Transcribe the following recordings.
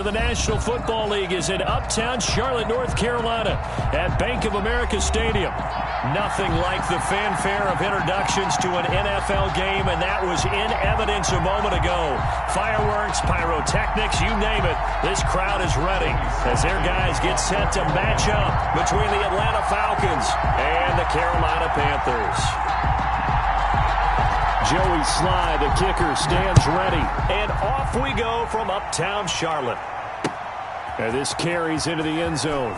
The National Football League is in uptown Charlotte, North Carolina at Bank of America Stadium. Nothing like the fanfare of introductions to an NFL game, and that was in evidence a moment ago. Fireworks, pyrotechnics, you name it. This crowd is ready as their guys get set to match up between the Atlanta Falcons and the Carolina Panthers. Joey Sly, the kicker, stands ready. And off we go from uptown Charlotte. And this carries into the end zone.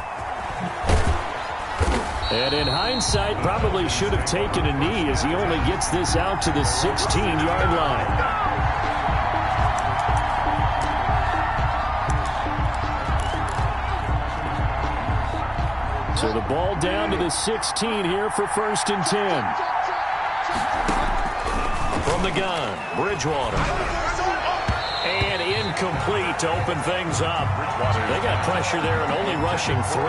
And in hindsight, probably should have taken a knee as he only gets this out to the 16-yard line. So the ball down to the 16 here for 1st and 10. From the gun, Bridgewater. And incomplete to open things up. They got pressure there and only rushing 3.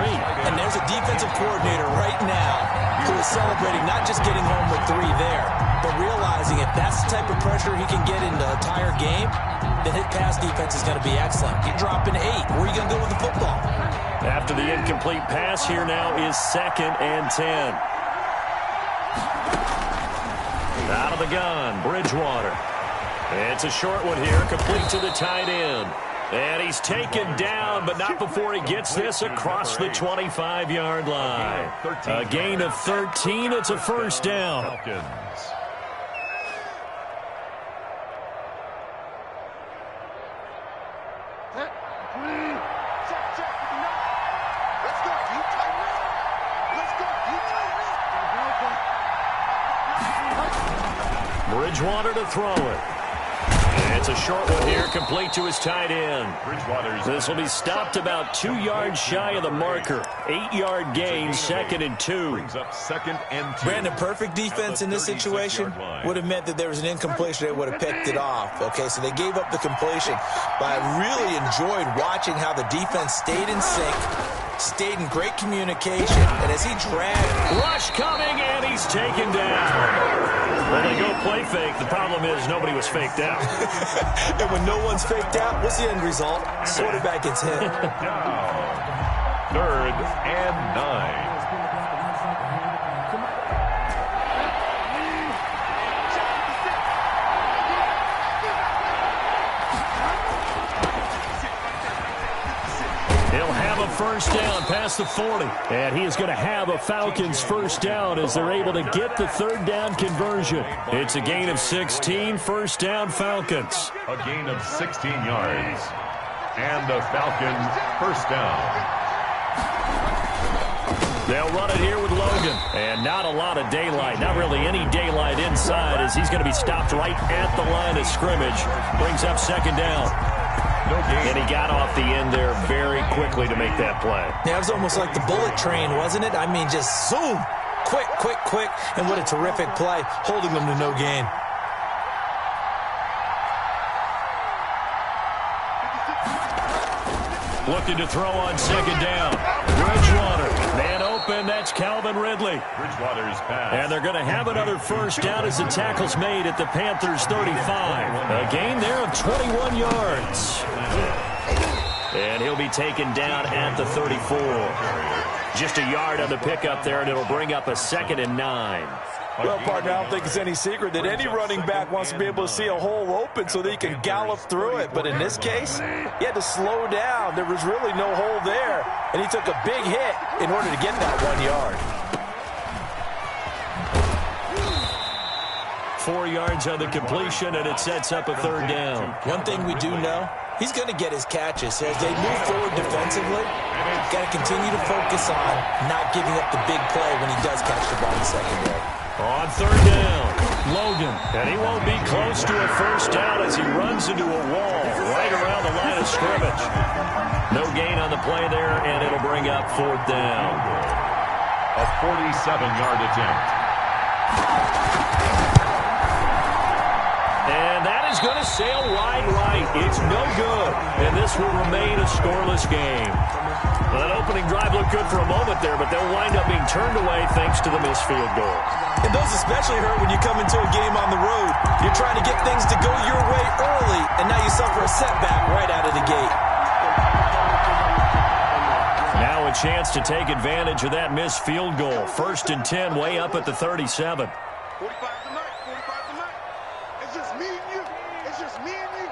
And there's a defensive coordinator right now who is celebrating not just getting home with 3 there, but realizing if that's the type of pressure he can get in the entire game, then his pass defense is going to be excellent. You're dropping 8. Where are you going to go with the football? After the incomplete pass, here now is 2nd and 10. Out of the gun, Bridgewater. It's a short one here, complete to the tight end. And he's taken down, but not before he gets this across the 25-yard line. A gain of 13, it's a 1st down. Bridgewater to throw it. It's a short one here, complete to his tight end. This will be stopped about 2 yards shy of the marker. 8-yard gain, 2nd and 2. Brandon, perfect defense in this situation would have meant that there was an incompletion that would have picked it off. Okay, so they gave up the completion. But I really enjoyed watching how the defense stayed in sync, stayed in great communication, and as he dragged... Rush coming, and he's taken down. Well, they go play fake. The problem is nobody was faked out. And when no one's faked out, what's the end result? Quarterback gets hit. Now, 3rd and 9. He'll have a 1st down past the 40. And he is going to have a Falcons 1st down as they're able to get the 3rd down conversion. It's a gain of 16, 1st down Falcons. A gain of 16 yards. And the Falcons 1st down. They'll run it here with Logan. And not a lot of daylight. Not really any daylight inside as he's going to be stopped right at the line of scrimmage. Brings up 2nd down. And he got off the end there very quickly to make that play. Yeah, it was almost like the bullet train, wasn't it? I mean, just zoom. Quick, quick, quick. And what a terrific play, holding them to no gain. Looking to throw on 2nd down. Bridgewater. Man open, that's Calvin Ridley. Bridgewater's pass. And they're going to have another 1st down as the tackle's made at the Panthers' 35. A gain there of 21 yards. And he'll be taken down at the 34. Just a yard on the pickup there, and it'll bring up a 2nd and 9. Well, partner, I don't think it's any secret that any running back wants to be able to see a hole open so that he can gallop through it. But in this case, he had to slow down. There was really no hole there, and he took a big hit in order to get that 1 yard. 4 yards on the completion, and it sets up a 3rd down. One thing we do know, he's going to get his catches. So as they move forward defensively, got to continue to focus on not giving up the big play when he does catch the ball in the secondary. On 3rd down, Logan. And he won't be close to a 1st down as he runs into a wall right around the line of scrimmage. No gain on the play there, and it'll bring up 4th down. A 47-yard attempt. And that is going to sail wide right. It's no good. And this will remain a scoreless game. Well, that opening drive looked good for a moment there, but they'll wind up being turned away thanks to the missed field goal. And those especially hurt when you come into a game on the road. You're trying to get things to go your way early, and now you suffer a setback right out of the gate. chance to take advantage of that missed field goal. 1st and 10, way up at the 37. 45 to Mike. 45 to Mike. It's just me and you. It's just me and you.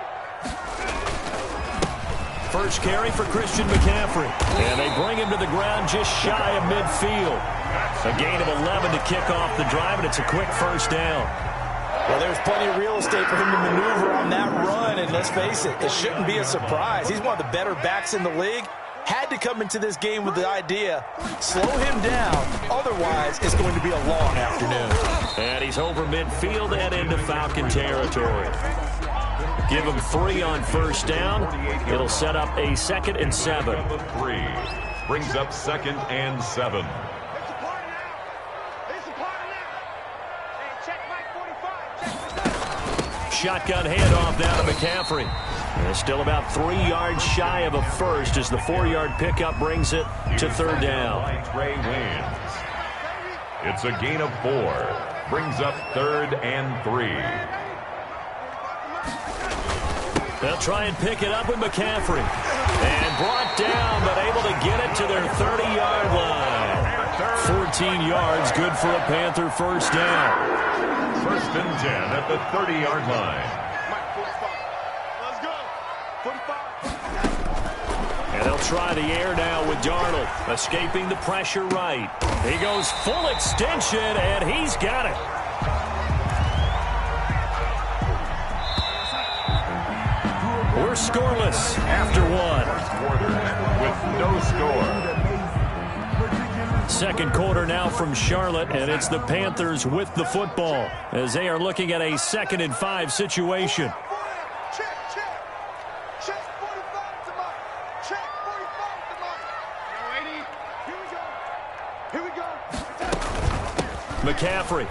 First carry for Christian McCaffrey. And they bring him to the ground just shy of midfield. A gain of 11 to kick off the drive, and it's a quick first down. Well, there's plenty of real estate for him to maneuver on that run, and let's face it, it shouldn't be a surprise. He's one of the better backs in the league. Had to come into this game with the idea, slow him down, otherwise it's going to be a long afternoon. And he's over midfield and into Falcon territory. Give him 3 on first down. It'll set up a 2nd and 7. 3 brings up 2nd and 7. Shotgun handoff now to McCaffrey. And still about 3 yards shy of a first as the 4-yard pickup brings it to 3rd down. Trey wins. It's a gain of 4. Brings up 3rd and 3. They'll try and pick it up with McCaffrey. And brought down, but able to get it to their 30-yard line. 14 yards, good for a Panther first down. 1st and 10 at the 30-yard line. Let's go. 45. And they'll try the air now with Darnold, escaping the pressure right. He goes full extension, and he's got it. We're scoreless after 1. With no score. 2nd quarter now from Charlotte, and it's the Panthers with the football as they are looking at a 2nd and 5 situation. Check. Check 45 to Mike. Check 45 to Mike. Here we go. McCaffrey.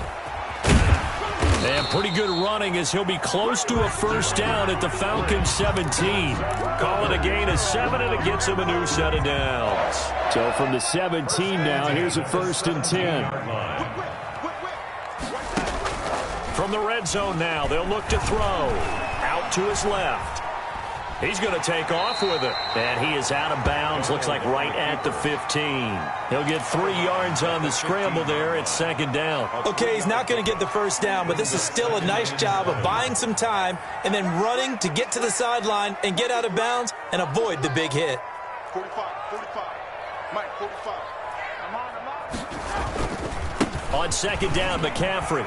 And pretty good running as he'll be close to a first down at the Falcons 17. Call it a gain of 7, and it gets him a new set of downs. So from the 17 now, here's a 1st and 10. From the red zone now, they'll look to throw. Out to his left. He's going to take off with it. And he is out of bounds, looks like right at the 15. He'll get 3 yards on the scramble there. It's 2nd down. Okay, he's not going to get the first down, but this is still a nice job of buying some time and then running to get to the sideline and get out of bounds and avoid the big hit. 45. Mike, 45. I'm on. On 2nd down, McCaffrey.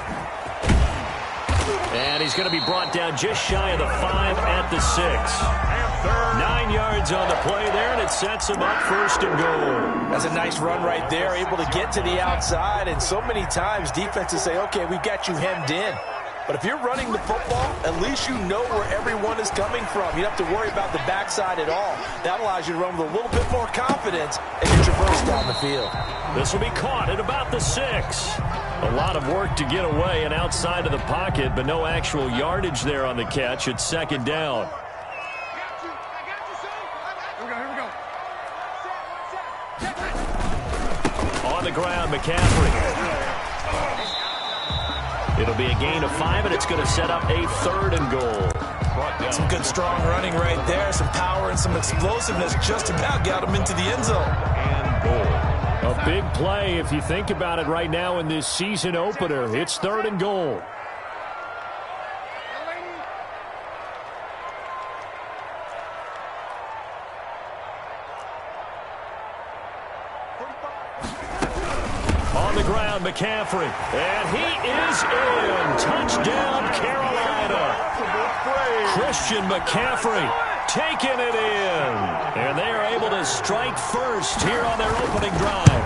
And he's going to be brought down just shy of the 5 at the 6. 9 yards on the play there, and it sets him up 1st and goal. That's a nice run right there, able to get to the outside, and so many times defenses say, okay, we've got you hemmed in. But if you're running the football, at least you know where everyone is coming from. You don't have to worry about the backside at all. That allows you to run with a little bit more confidence and you traverse down the field. This will be caught at about the 6. A lot of work to get away and outside of the pocket, but no actual yardage there on the catch. It's 2nd down. On the ground, McCaffrey. It'll be a gain of 5, and it's going to set up a 3rd and goal. Some good strong running right there, some power and some explosiveness just about got him into the end zone. And goal. A big play if you think about it right now in this season opener. It's 3rd and goal. On the ground, McCaffrey. And he is in. Touchdown, Carolina. Christian McCaffrey taking it in. And they are able to strike first here on their opening drive.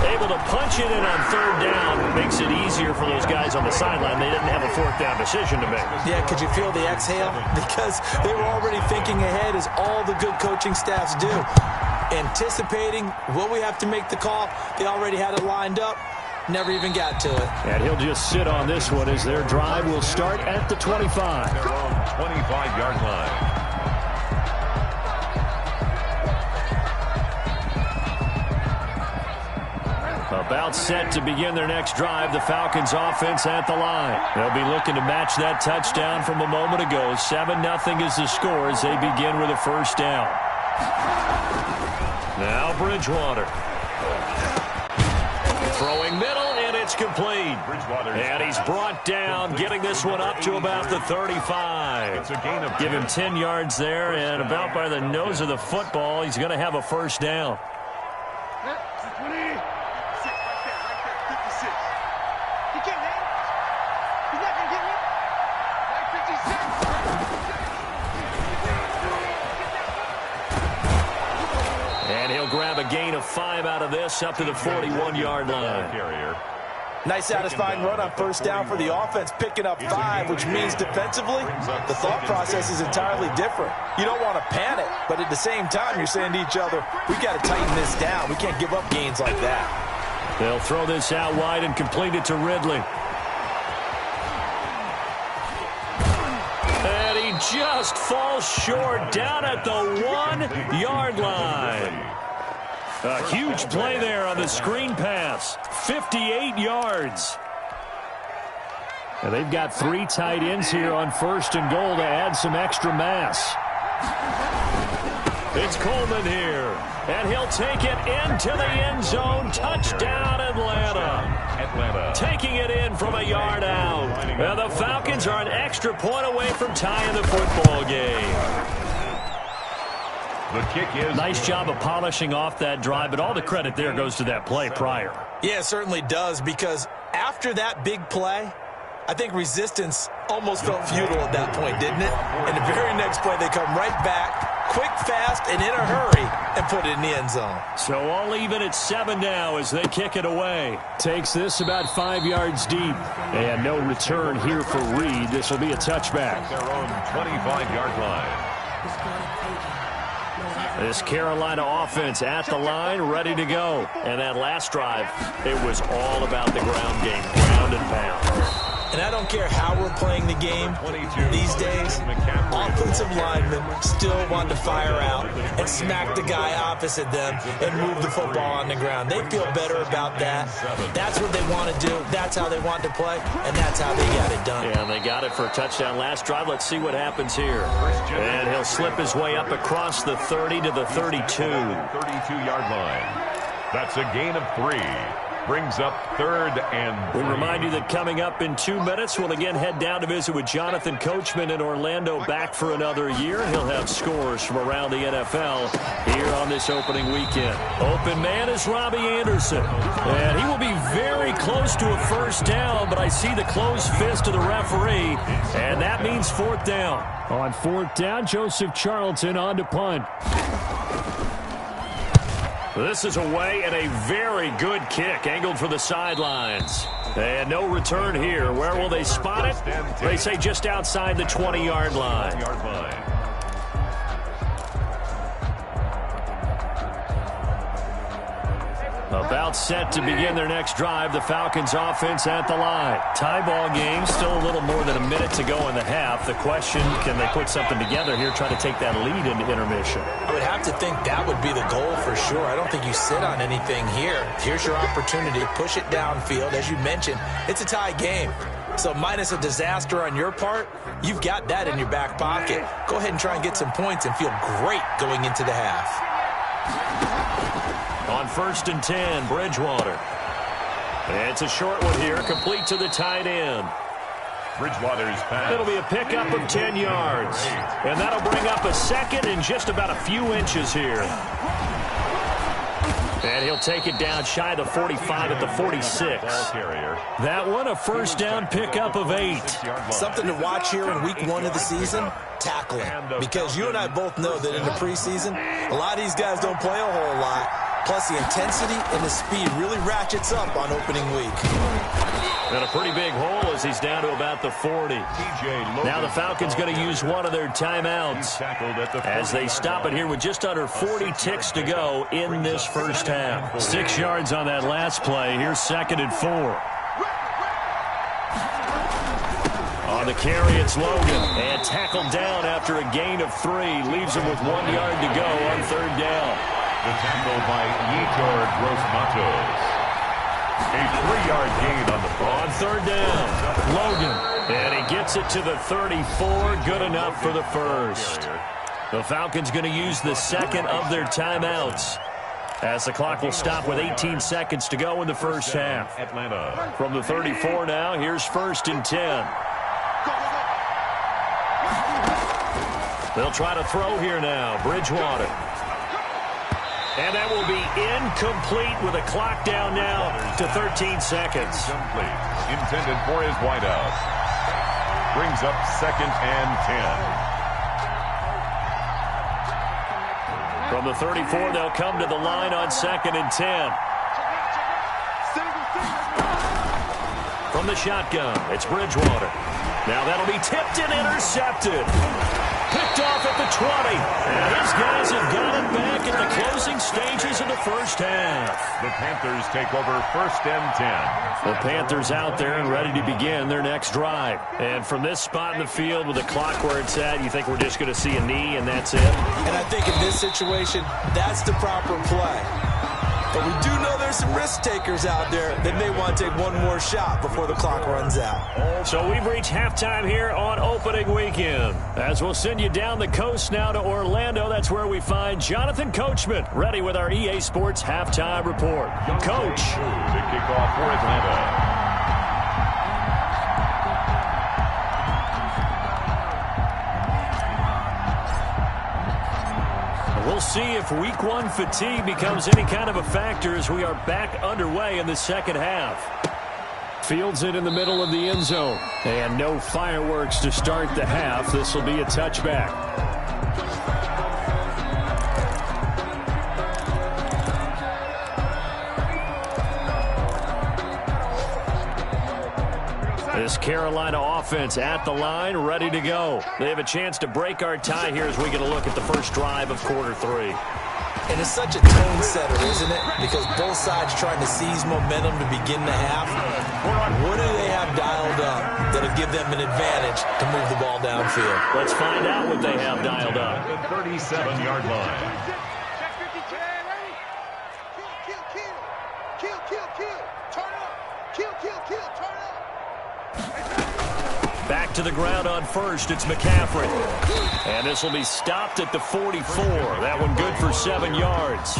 Able to punch it in on 3rd down. Makes it easier for those guys on the sideline. They didn't have a 4th down decision to make. Yeah, could you feel the exhale? Because they were already thinking ahead, as all the good coaching staffs do. Anticipating, will we have to make the call? They already had it lined up. Never even got to it. And he'll just sit on this one as their drive will start at the 25. They're on the 25-yard line. About set to begin their next drive. The Falcons offense at the line. They'll be looking to match that touchdown from a moment ago. 7-0 is the score as they begin with a first down. Now Bridgewater. Throwing middle, and it's complete. And he's brought down, getting this one up to about the 35. Give him 10 yards there, and about by the nose of the football, he's going to have a first down. And he'll grab a gain of 5 out of this up to the 41-yard line. Nice satisfying run on first down for the offense, picking up 5, which means defensively, the thought process is entirely different. You don't want to panic, but at the same time, you're saying to each other, we've got to tighten this down. We can't give up gains like that. They'll throw this out wide and complete it to Ridley. And he just falls short down at the 1-yard line. A huge play there on the screen pass. 58 yards. And they've got 3 tight ends here on first and goal to add some extra mass. It's Coleman here. And he'll take it into the end zone. Touchdown, Atlanta. Taking it in from a yard out. And the Falcons are an extra point away from tying the football game. The kick is nice job of polishing off that drive, but all the credit there goes to that play prior. Yeah, it certainly does, because after that big play, I think resistance almost felt futile at that point, didn't it? And the very next play, they come right back, quick, fast, and in a hurry, and put it in the end zone. So all even at 7 now as they kick it away. Takes this about 5 yards deep. And no return here for Reed. This will be a touchback. their own 25-yard line. This Carolina offense at the line, ready to go. And that last drive, it was all about the ground game, ground and pound. And I don't care how we're playing the game these days, offensive linemen still want to fire out and smack the guy opposite them and move the football on the ground. They feel better about that. That's what they want to do. That's how they want to play, and that's how they got it done. Yeah, and they got it for a touchdown last drive. Let's see what happens here. And he'll slip his way up across the 30 to the 32. 32-yard line. That's a gain of 3. Brings up 3rd and 3. We remind you that coming up in 2 minutes, we'll again head down to visit with Jonathan Coachman in Orlando, back for another year. He'll have scores from around the NFL here on this opening weekend. Open man is Robbie Anderson. And he will be very close to a first down, but I see the closed fist of the referee, and that means 4th down. On 4th down, Joseph Charlton on to punt. This is away and a very good kick, angled for the sidelines. And no return here. Where will they spot it? They say just outside the 20-yard line. About set to begin their next drive. The Falcons offense at the line. Tie ball game. Still a little more than a minute to go in the half. The question, can they put something together here, try to take that lead into intermission? I would have to think that would be the goal for sure. I don't think you sit on anything here. Here's your opportunity. Push it downfield. As you mentioned, it's a tie game. So minus a disaster on your part, you've got that in your back pocket. Go ahead and try and get some points and feel great going into the half. On 1st and 10, Bridgewater. It's a short one here, complete to the tight end. Bridgewater's pass. It'll be a pickup of 10 yards. And that'll bring up a second and just about a few inches here. And he'll take it down shy of the 45 at the 46. That one, a first down pickup of 8. Something to watch here in week 1 of the season, tackling. Because you and I both know that in the preseason, a lot of these guys don't play a whole lot. Plus, the intensity and the speed really ratchets up on opening week. And a pretty big hole as he's down to about the 40. Now the Falcons going to use one of their timeouts as they stop it here with just under 40 ticks to go in this first half. 6 yards on that last play. Here's 2nd and 4. On the carry, it's Logan. And tackled down after a gain of 3. Leaves him with 1 yard to go on 3rd down. The tackle by Yetur Gross-Matos. A 3-yard gain on the ball. On 3rd down, Logan. And he gets it to the 34. Good enough for the first. The Falcons going to use the 2nd of their timeouts. as the clock will stop with 18 seconds to go in the first half. Atlanta. From the 34 now, here's 1st and 10. They'll try to throw here now. Bridgewater. And that will be incomplete with a clock down now to 13 seconds. Incomplete. Intended for his wideout. Brings up 2nd and 10. From the 34, they'll come to the line on 2nd and 10. From the shotgun, it's Bridgewater. Now that'll be tipped and intercepted. Picked off at the 20. And his guys have got it back in the closing stages of the first half. The Panthers take over 1st and 10. The Panthers out there and ready to begin their next drive. And from this spot in the field with the clock where it's at, you think we're just going to see a knee and that's it? And I think in this situation, that's the proper play. But we do know there's some risk takers out there that may want to take one more shot before the clock runs out. So we've reached halftime here on opening weekend. As we'll send you down the coast now to Orlando, that's where we find Jonathan Coachman ready with our EA Sports halftime report. Coach. To kick off for Atlanta. We'll see if week 1 fatigue becomes any kind of a factor as we are back underway in the second half. Fields it in the middle of the end zone. And no fireworks to start the half. This will be a touchback. This Carolina offense at the line, ready to go. They have a chance to break our tie here as we get a look at the first drive of quarter 3. And it's such a tone setter, isn't it? Because both sides trying to seize momentum to begin the half. What do they have dialed up that'll give them an advantage to move the ball downfield? Let's find out what they have dialed up. The 37-yard line. Back to the ground on first. It's McCaffrey. And this will be stopped at the 44. That one good for 7 yards.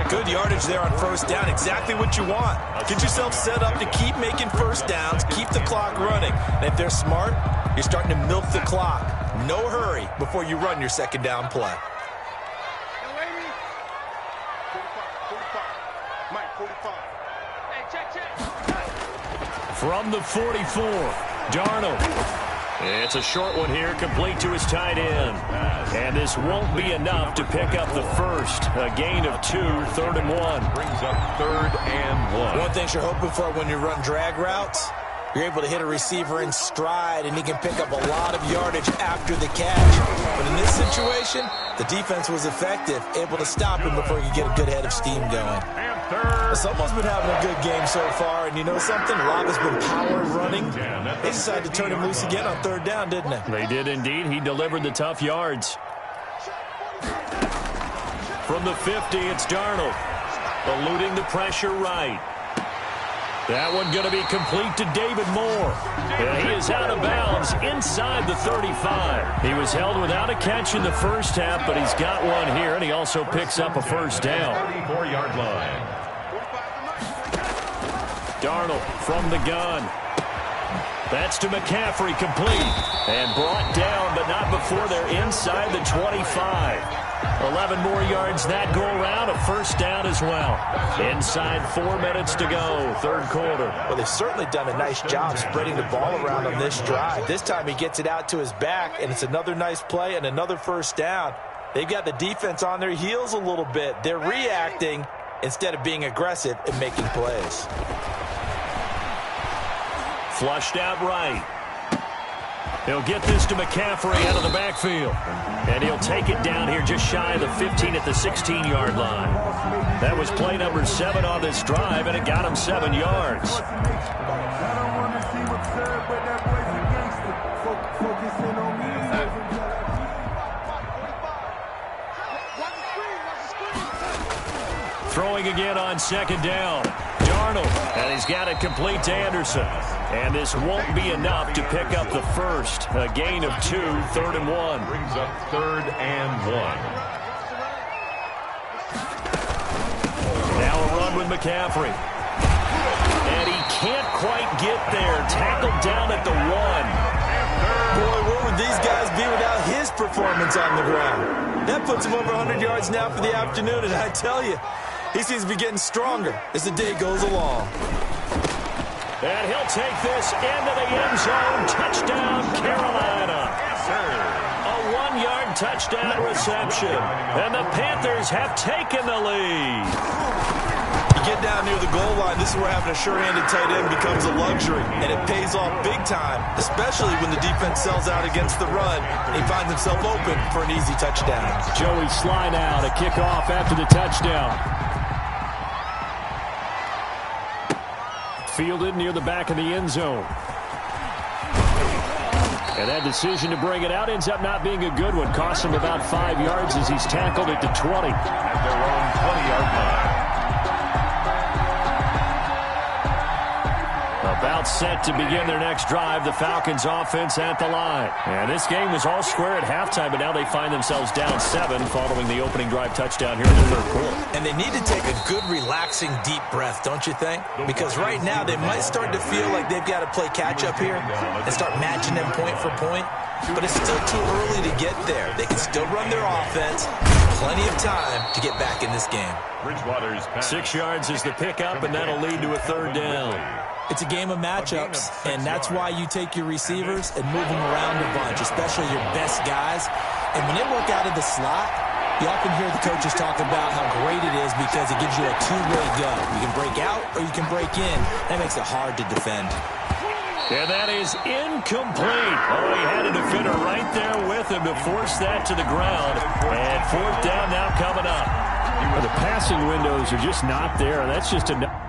Good yardage there on first down. Exactly what you want. Get yourself set up to keep making first downs. Keep the clock running. And if they're smart, you're starting to milk the clock. No hurry before you run your second down play. From the 44, Darnold. It's a short one here, complete to his tight end. And this won't be enough to pick up the first. A gain of 2, 3rd and 1. Brings up 3rd and 1. One thing you're hoping for when you run drag routes, you're able to hit a receiver in stride, and he can pick up a lot of yardage after the catch. But in this situation, the defense was effective, able to stop him before you get a good head of steam going. Someone's been having a good game so far, and you know something? Rob has been power running. They decided to turn him loose again on 3rd down, didn't they? They did indeed. He delivered the tough yards. From the 50, it's Darnold. Eluding the pressure right. That one going to be complete to David Moore. And he is out of bounds inside the 35. He was held without a catch in the first half, but he's got one here, and he also picks up a first down. 34-yard line. Darnold from the gun. That's to McCaffrey, complete. And brought down, but not before they're inside the 25. 11 more yards that go around, a first down as well. Inside 4 minutes to go, 3rd quarter. Well, they've certainly done a nice job spreading the ball around on this drive. This time he gets it out to his back, and it's another nice play and another first down. They've got the defense on their heels a little bit. They're reacting instead of being aggressive and making plays. Flushed out right. He'll get this to McCaffrey out of the backfield. And he'll take it down here just shy of the 15 at the 16-yard line. That was play number 7 on this drive, and it got him 7 yards. Throwing again on 2nd down. Darnold, and he's got it complete to Anderson. And this won't be enough to pick up the first. A gain of 2, 3rd and 1. Brings up 3rd and 1. with McCaffrey. And he can't quite get there. Tackled down at the 1. Boy, where would these guys be without his performance on the ground? That puts him over 100 yards now for the afternoon, and I tell you, he seems to be getting stronger as the day goes along. And he'll take this into the end zone. Touchdown, Carolina. A 1-yard touchdown reception. And the Panthers have taken the lead. You get down near the goal line, this is where having a sure-handed tight end becomes a luxury. And it pays off big time, especially when the defense sells out against the run. He finds himself open for an easy touchdown. Joey Sly now to kick off after the touchdown. Fielded near the back of the end zone. And that decision to bring it out ends up not being a good one. Costs him about 5 yards as he's tackled at the 20. At their own 20-yard line. About set to begin their next drive, the Falcons offense at the line. And this game was all square at halftime, but now they find themselves down 7 following the opening drive touchdown here in the third quarter. And they need to take a good, relaxing, deep breath, don't you think? Because right now they might start to feel like they've got to play catch-up here and start matching them point for point. But it's still too early to get there. They can still run their offense. Plenty of time to get back in this game. 6 yards is the pickup, and that'll lead to a third down. It's a game of matchups, and that's why you take your receivers and move them around a bunch, especially your best guys. And when they work out of the slot, you often hear the coaches talk about how great it is because it gives you a two-way go. You can break out or you can break in. That makes it hard to defend. And that is incomplete. Oh, he had a defender right there with him to force that to the ground. And fourth down now coming up. Well, the passing windows are just not there. That's just a...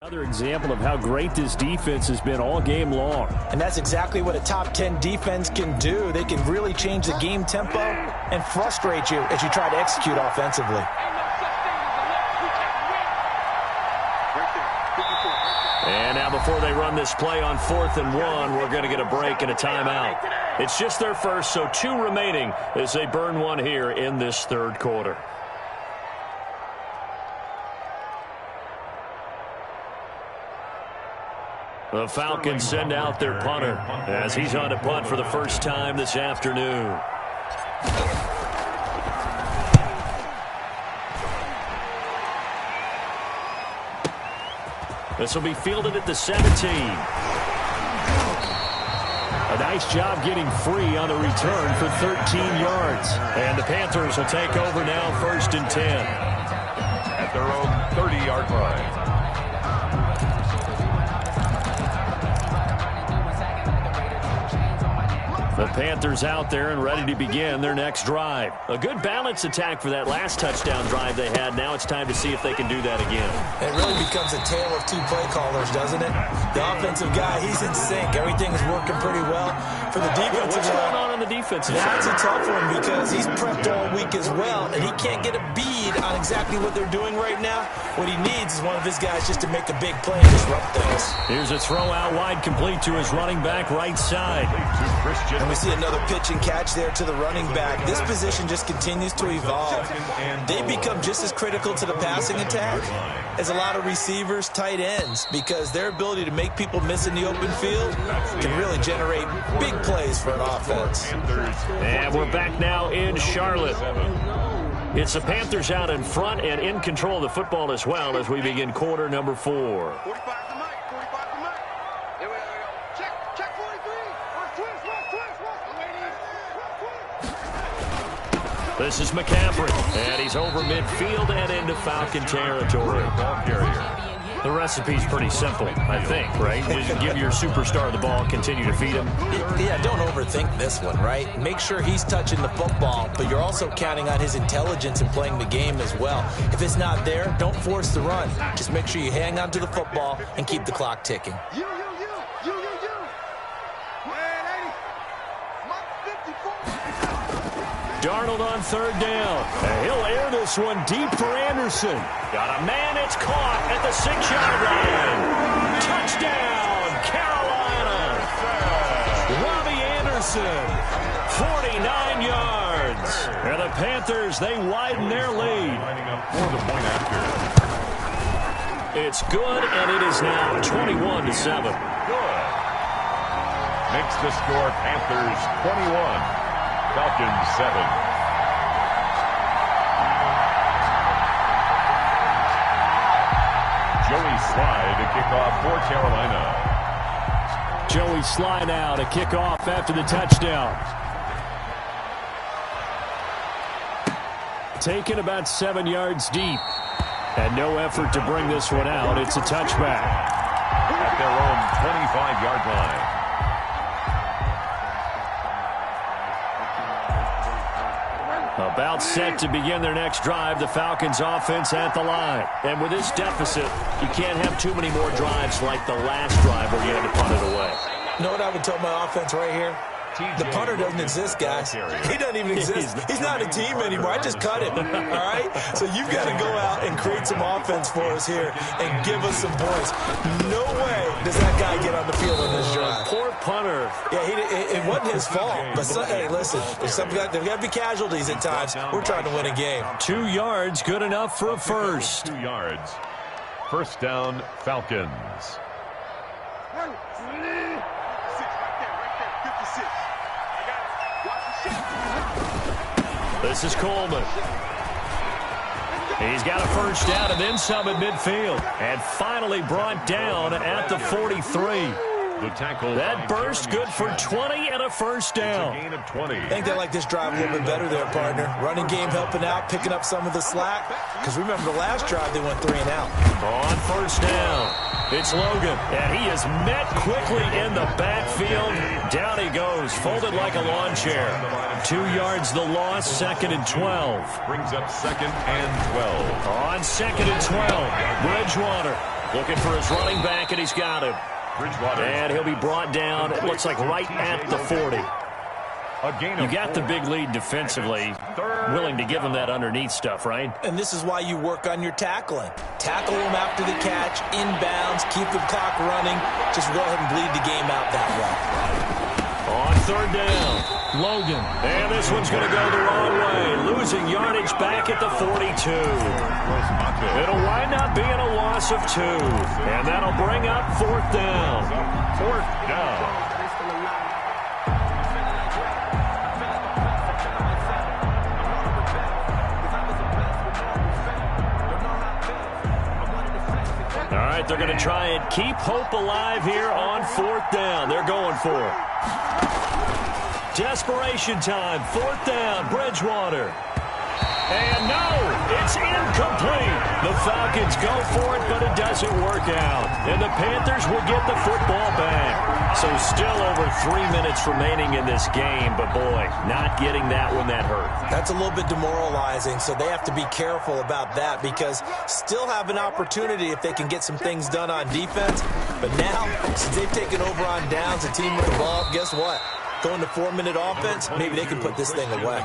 Another example of how great this defense has been all game long. And that's exactly what a top 10 defense can do. They can really change the game tempo and frustrate you as you try to execute offensively. And now before they run this play on 4th and 1, we're going to get a break and a timeout. It's just their first, so 2 remaining as they burn one here in this third quarter. The Falcons send out their punter as he's on to punt for the first time this afternoon. This will be fielded at the 17. A nice job getting free on the return for 13 yards. And the Panthers will take over now, 1st and 10. At their own 30-yard line. The Panthers out there and ready to begin their next drive. A good balance attack for that last touchdown drive they had. Now it's time to see if they can do that again. It really becomes a tale of 2 play callers, doesn't it? The offensive guy, he's in sync. Everything is working pretty well. For the defensive What's going on the defensive side? That's a tough one because he's prepped all week as well, and he can't get a bead on exactly what they're doing right now. What he needs is one of his guys just to make a big play and disrupt things. Here's a throw out wide complete to his running back right side. And we see another pitch and catch there to the running back. This position just continues to evolve. They become just as critical to the passing attack as a lot of receivers, tight ends, because their ability to make people miss in the open field can really generate big plays for an offense. And we're back now in Charlotte. It's the Panthers out in front and in control of the football as well as we begin quarter number 4. 45 to Mike. 45 to Mike. Here we go. Check 43. This is McCaffrey, and he's over midfield and into Falcon territory. Ball carrier. The recipe's pretty simple, I think, right? Just give your superstar the ball, continue to feed him. Yeah, don't overthink this one, right? Make sure he's touching the football, but you're also counting on his intelligence in playing the game as well. If it's not there, don't force the run. Just make sure you hang on to the football and keep the clock ticking. Darnold on third down. And he'll air this one deep for Anderson. Got a man, it's caught at the 6-yard line. Touchdown, Carolina. Robbie Anderson, 49 yards. And the Panthers, they widen their lead. Lining up for the point after. It's good, and it is now 21-7. Good. Makes the score Panthers 21. Falcons 7. Joey Slye to kick off for Carolina. Joey Slye now to kick off after the touchdown. Taken about 7 yards deep. And no effort to bring this one out. It's a touchback. At their own 25-yard line. About set to begin their next drive, the Falcons offense at the line. And with this deficit, you can't have too many more drives like the last drive where you had to punt it away. You know what I would tell my offense right here? The punter doesn't exist, guys. He doesn't even exist. He's not a team anymore. I just cut him, all right? So you've got to go out and create some offense for us here and give us some points. No way does that guy get on the field on this drive. Poor punter. Yeah, it wasn't his fault. But, hey, listen, there's got to be casualties at times. We're trying to win a game. 2 yards, good enough for a first. 2 yards. First down, Falcons. This is Coleman. He's got a first down and then some at midfield. And finally brought down at the 43. The tackle. That burst good for 20 and a first down. It's a gain of 20. I think they like this drive a little bit better there, partner. Running game helping out, picking up some of the slack. Because remember the last drive, they went 3 and out. On first down, it's Logan. And he is met quickly in the backfield. Down he goes, folded like a lawn chair. 2 yards the loss, 2nd and 12. Brings up 2nd and 12. On 2nd and 12, Bridgewater looking for his running back, and he's got him. Bridgewater. And he'll be brought down, it looks like right at the 40. You got the big lead defensively, willing to give him that underneath stuff, right? And this is why you work on your tackling. Tackle him after the catch, inbounds, keep the clock running. Just go ahead and bleed the game out that way. On third down, Logan. And this one's going to go the wrong way. Losing yardage back at the 42. It'll wind up being a loss of 2. And that'll bring up 4th down. 4th down. All right, they're going to try and keep hope alive here on 4th down. They're going for it. Desperation time, 4th down, Bridgewater. And no, it's incomplete. The Falcons go for it, but it doesn't work out. And the Panthers will get the football back. So still over 3 minutes remaining in this game, but boy, not getting that one that hurt. That's a little bit demoralizing, so they have to be careful about that because still have an opportunity if they can get some things done on defense. But now, since they've taken over on downs, a team with the ball, guess what? Going to 4-minute offense, maybe they can put this thing away.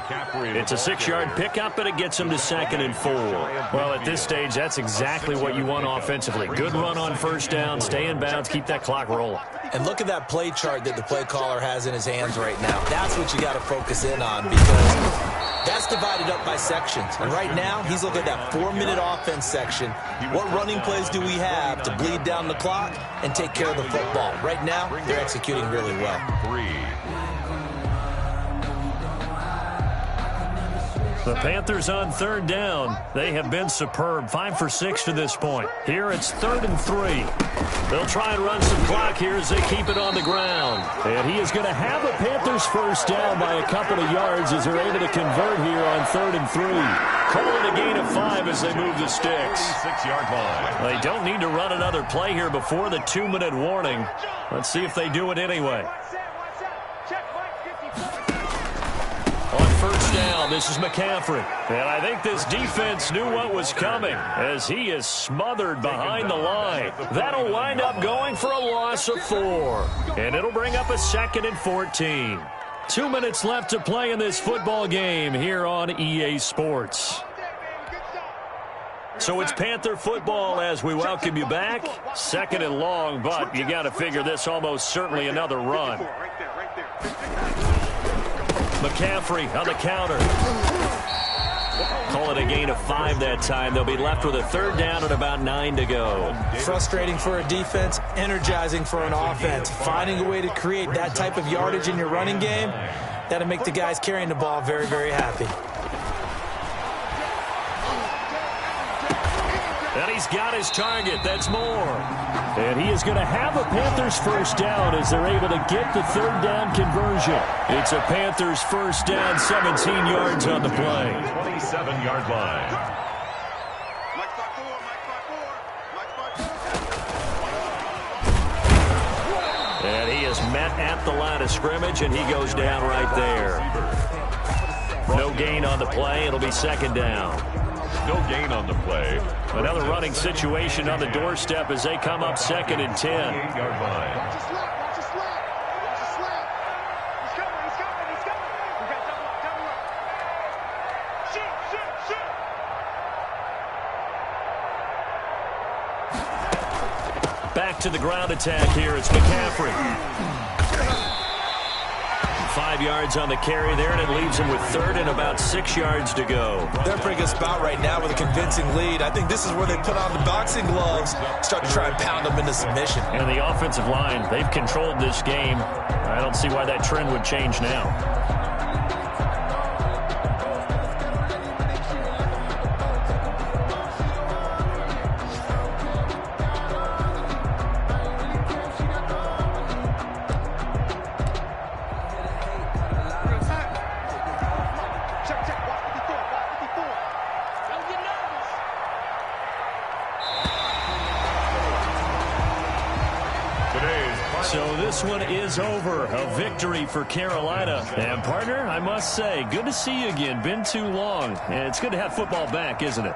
It's a 6-yard pickup, but it gets them to 2nd and 4. Well, at this stage, that's exactly what you want offensively. Good run on first down, stay in bounds, keep that clock rolling. And look at that play chart that the play caller has in his hands right now. That's what you got to focus in on because that's divided up by sections. And right now, he's looking at that 4-minute offense section. What running plays do we have to bleed down the clock and take care of the football? Right now, they're executing really well. 3. The Panthers on third down. They have been superb. 5 for 6 to this point. Here it's 3rd and 3. They'll try and run some clock here as they keep it on the ground. And he is going to have a Panthers first down by a couple of yards as they're able to convert here on 3rd and 3. Call it a gain of 5 as they move the sticks. 6-yard line. They don't need to run another play here before the 2-minute warning. Let's see if they do it anyway. On first down, this is McCaffrey. And I think this defense knew what was coming as he is smothered behind the line. That'll wind up going for a loss of 4. And it'll bring up a 2nd and 14. 2 minutes left to play in this football game here on EA Sports. So it's Panther football as we welcome you back. 2nd and long, but you got to figure this almost certainly another run. McCaffrey on the counter. Call it a gain of 5 that time. They'll be left with a 3rd down and about 9 to go. Frustrating for a defense, energizing for an offense. Finding a way to create that type of yardage in your running game, that'll make the guys carrying the ball very, very happy. And he's got his target. That's more. And he is going to have a Panthers first down as they're able to get the 3rd down conversion. It's a Panthers first down, 17 yards on the play. 27-yard line. And he is met at the line of scrimmage, and he goes down right there. No gain on the play. It'll be 2nd down. No gain on the play. Another running situation on the doorstep as they come up 2nd and 10. 8-yard line. Watch the slap. Watch the slap. Watch the slap. He's coming. He's coming. He's coming. We got double up. Shoot, shoot, shoot. Back to the ground attack here. It's McCaffrey. 5 yards on the carry there, and it leaves him with 3rd and about 6 yards to go. They're pretty good spot right now with a convincing lead. I think this is where they put on the boxing gloves, start to try and pound them into submission. And the offensive line, they've controlled this game. I don't see why that trend would change now. So this one is over. A victory for Carolina. And, partner, I must say, good to see you again. Been too long. And it's good to have football back, isn't it?